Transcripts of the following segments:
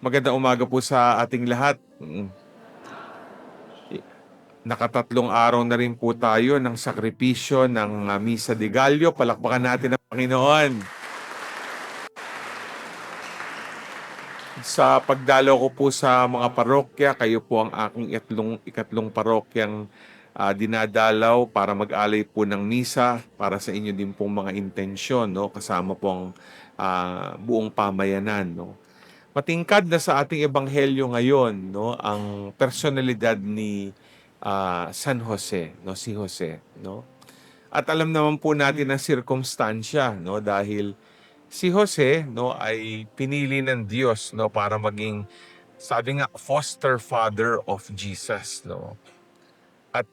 Magandang umaga po sa ating lahat. Nakatatlong araw na rin po tayo ng sakripisyo ng Misa de Gallo. Palakpakan natin ang Panginoon. Sa pagdalaw ko po sa mga parokya, kayo po ang aking ikatlong parokyang dinadalaw para mag-alay po ng misa para sa inyo din pong mga intensyon, no? Kasama pong buong pamayanan. No? Matingkad na sa ating ebanghelyo ngayon, no, ang personalidad ni San Jose, no, si Jose, no. At alam naman po natin ang sirkumstansya, no, dahil si Jose, no, ay pinili ng Diyos, no, para maging, sabi nga, foster father of Jesus, no. At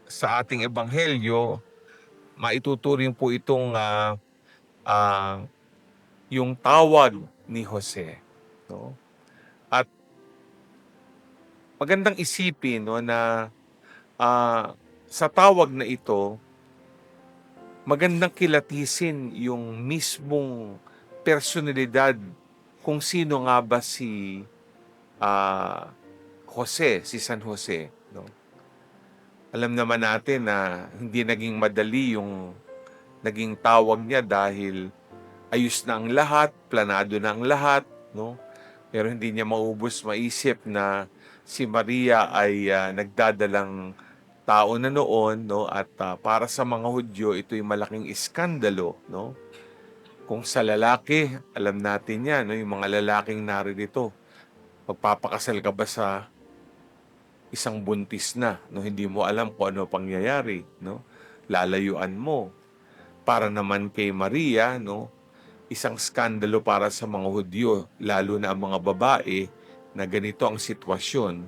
sa ating ebanghelyo, maituturing po itong ah, yung tawag ni Jose, no. At magandang isipin, no, na sa tawag na ito, magandang kilatisin yung mismong personalidad kung sino nga ba si ah, Jose, si San Jose. No? Alam naman natin na hindi naging madali yung naging tawag niya dahil ayos na ang lahat, planado na ang lahat. No? Pero hindi niya maubos maisip na si Maria ay nagdadalang tao na noon, no, at para sa mga Hudyo ito'y malaking iskandalo, no. Kung sa lalaki, alam natin 'yan, no, yung mga lalaking naririto. Magpapakasal ka ba sa isang buntis na, no, hindi mo alam kung ano pangyayari, no. Lalayuan mo. Para naman kay Maria, no, isang skandalo para sa mga Hudyo, lalo na ang mga babae na ganito ang sitwasyon,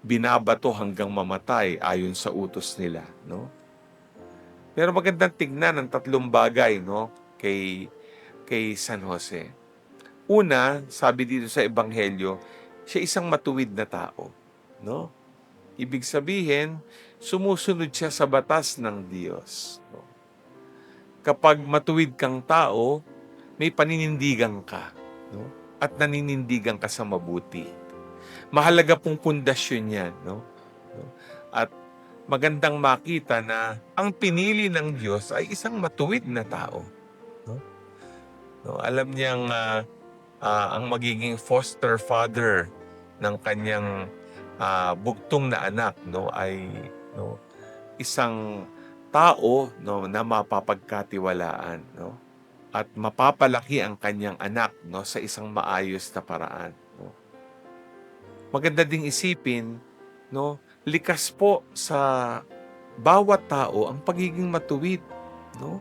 binabato hanggang mamatay ayon sa utos nila, no? Pero magandang tignan ang tatlong bagay, no, kay San Jose. Una, sabi dito sa ebanghelyo, siya isang matuwid na tao, no? Ibig sabihin, sumusunod siya sa batas ng Diyos, no? Kapag matuwid kang tao, may paninindigan ka, no? At naninindigan ka sa mabuti. Mahalaga pong pundasyon 'yan, no? At magandang makita na ang pinili ng Diyos ay isang matuwid na tao, no? No, alam niyang ang magiging foster father ng kanyang bugtong na anak, no, ay, no, isang tao, no, na mapapagkatiwalaan, no, at mapapalaki ang kanyang anak, no, sa isang maayos na paraan, no. Maganda ding isipin, no, likas po sa bawat tao ang pagiging matuwid, no?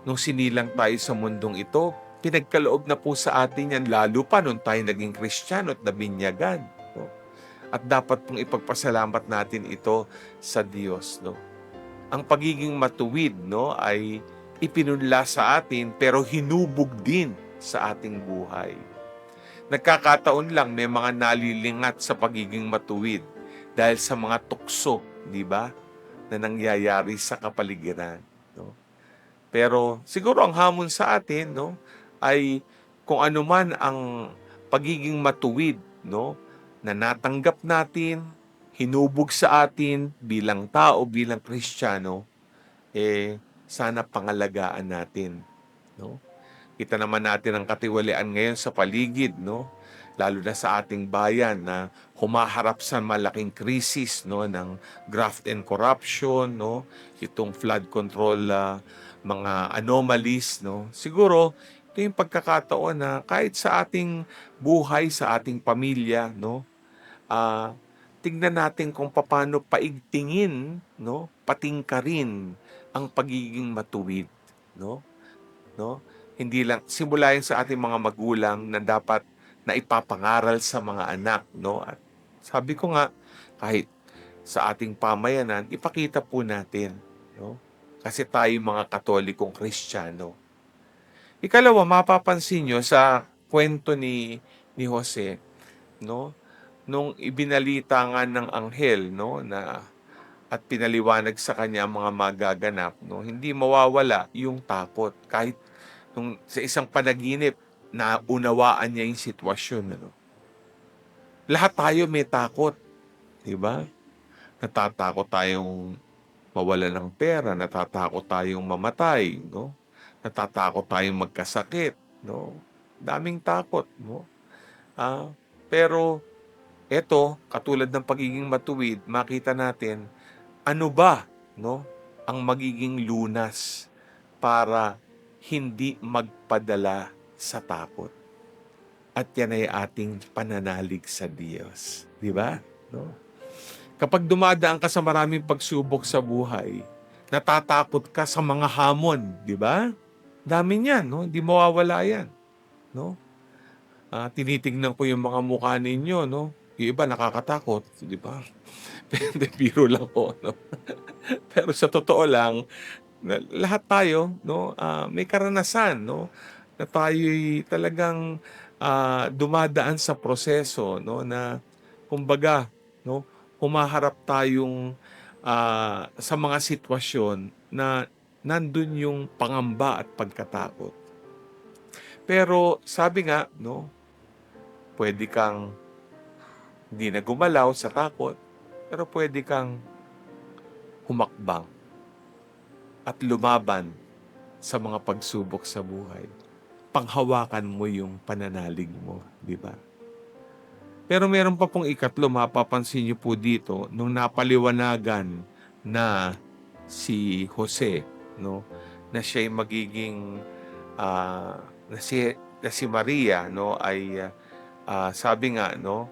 Nung sinilang tayo sa mundong ito, pinagkaloob na po sa atin yan, lalo pa nung tayo naging Kristiyano at nabinyagan, no? At dapat pong ipagpasalamat natin ito sa Diyos, no? Ang pagiging matuwid, no, ay ipinunla sa atin pero hinubog din sa ating buhay. Nagkakataon lang may mga nalilingat sa pagiging matuwid dahil sa mga tukso, di ba, na nangyayari sa kapaligiran, no? Pero siguro ang hamon sa atin, no, ay kung ano man ang pagiging matuwid, no, na natanggap natin, hinubog sa atin bilang tao, bilang Kristiyano, sana pangalagaan natin, no? Kita naman natin ang katiwalian ngayon sa paligid, no? Lalo na sa ating bayan na humaharap sa malaking krisis, no, ng graft and corruption, no? Itong flood control mga anomalies, no? Siguro ito yung pagkakataon na kahit sa ating buhay, sa ating pamilya, no? Ah, tignan natin kung paano paigtingin, no? Patingkarin ang pagiging matuwid, no? No? Hindi lang simulayan sa ating mga magulang na dapat na ipapangaral sa mga anak, no? At sabi ko nga, kahit sa ating pamayanan, ipakita po natin, no? Kasi tayo mga Katolikong Kristiyano. Ikalawa, mapapansin nyo sa kwento ni Jose, no? Nung ibinalita nga ng anghel, no, na at pinaliwanag sa kanya ang mga magaganap, no, hindi mawawala yung takot kahit nung sa isang panaginip, naunawaan niya yung sitwasyon, ano. Lahat tayo may takot, 'di ba? Natatakot tayong mawalan ng pera, natatakot tayong mamatay, no? Natatakot tayong magkasakit, no? Daming takot, no? Ah, pero eto, katulad ng pagiging matuwid, makita natin ano ba, no, ang magiging lunas para hindi magpadala sa takot. At yan ay ating pananalig sa Diyos, 'di ba? No? Kapag dumadaan ka sa maraming pagsubok sa buhay, natatakot ka sa mga hamon, 'di ba? Dami niyan, no? Hindi mawawala 'yan, no? Tinitingnan ko yung mga mukha ninyo, no? Yung iba nakakatakot, 'di ba? Hindi, biro lang po, no? Pero sa totoo lang, lahat tayo, no, may karanasan, no, na tayo'y talagang dumadaan sa proseso, no, na kumbaga, no, humaharap tayong sa mga sitwasyon na nandun yung pangamba at pagkatakot. Pero sabi nga, no, pwede kang hindi na gumalaw sa takot, pero pwede kang humakbang at lumaban sa mga pagsubok sa buhay. Panghawakan mo yung pananalig mo, di ba? Pero meron pa pong ikatlo, mapapansin niyo po dito, nung napaliwanagan na si Jose, no, na siya'y magiging, na si Maria, no, ay, sabi nga, no,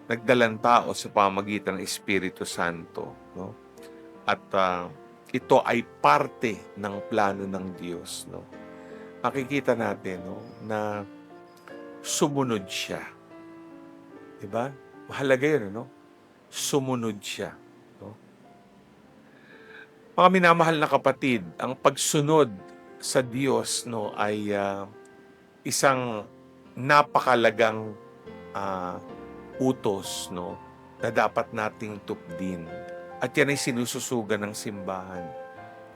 nagdalang tao sa pamagitan ng Espiritu Santo, no, at ito ay parte ng plano ng Diyos, no. Makikita natin, no, na sumunod siya. 'Di ba? Mahalaga 'yun, no? Sumunod siya, no? Mga minamahal na kapatid, ang pagsunod sa Diyos, no, ay isang napakalagang ah, utos, no, na dapat nating tupdin. At yan ay sinususugan ng simbahan,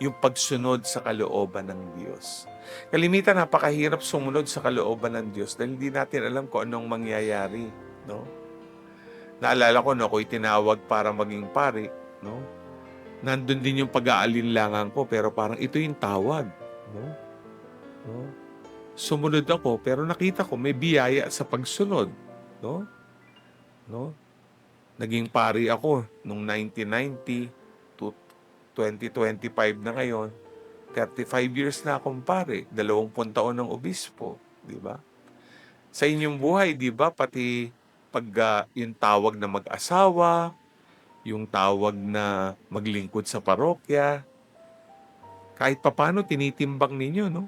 yung pagsunod sa kalooban ng Diyos. Kalimitan napakahirap sumunod sa kalooban ng Diyos dahil hindi natin alam kung anong mangyayari, no? Naalala ko, no, ako'y tinawag para maging pari, no? Nandun din yung pag-aalinlangan ko, pero parang ito yung tawag, no? No? Sumunod ako, pero nakita ko may biyaya sa pagsunod, no? No? Naging pari ako nung 1990 to 2025 na ngayon. 35 years na akong pare, 20 taon ng obispo, di ba? Sa inyong buhay, di ba, pati pag yung tawag na mag-asawa, yung tawag na maglingkod sa parokya, kahit papano tinitimbang ninyo, no?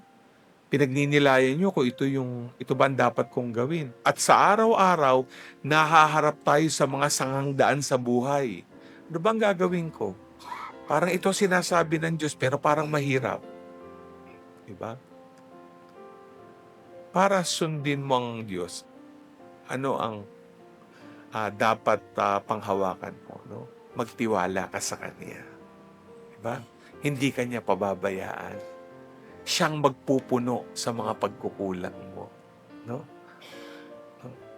Pinagninilayan nyo kung ito ba ang dapat kong gawin. At sa araw-araw, nahaharap tayo sa mga sanghangdaan sa buhay. Ano ba ang gagawin ko? Parang ito sinasabi ng Diyos, pero parang mahirap. Diba? Para sundin mo ang Diyos, ano ang dapat panghawakan mo? No? Magtiwala ka sa Kanya. Diba? Hindi Kanya pababayaan. Siyang magpupuno sa mga pagkukulang mo. No?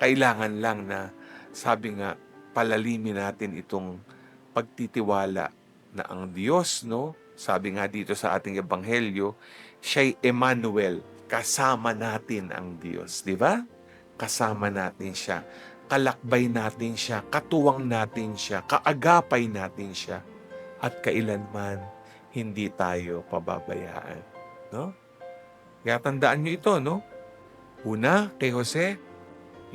Kailangan lang na, sabi nga, palalimin natin itong pagtitiwala na ang Diyos, no? Sabi nga dito sa ating ebanghelyo, siya'y Emmanuel, kasama natin ang Diyos, di ba? Kasama natin siya, kalakbay natin siya, katuwang natin siya, kaagapay natin siya, at kailanman hindi tayo pababayaan, no? Kaya tandaan nyo ito, no? Una, kay Jose,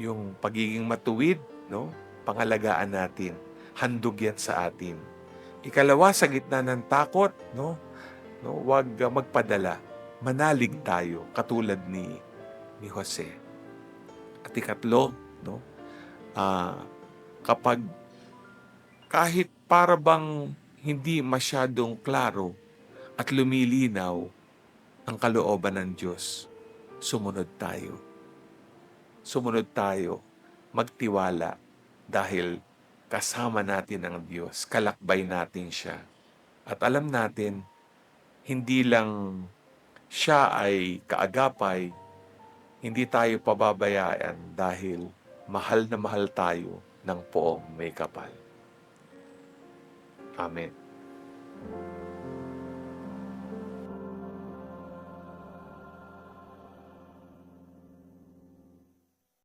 yung pagiging matuwid, no? Pangalagaan natin. Handog yan sa atin. Ikalawa, sa gitna ng takot, no? Huwag magpadala. Manalig tayo, katulad ni Jose. At ikatlo, no? Kapag kahit para bang hindi masyadong klaro at lumilinaw ang kalooban ng Diyos, sumunod tayo. Sumunod tayo, magtiwala, dahil kasama natin ang Diyos, kalakbay natin siya. At alam natin, hindi lang siya ay kaagapay, hindi tayo pababayaan dahil mahal na mahal tayo ng poong may kapal. Amen.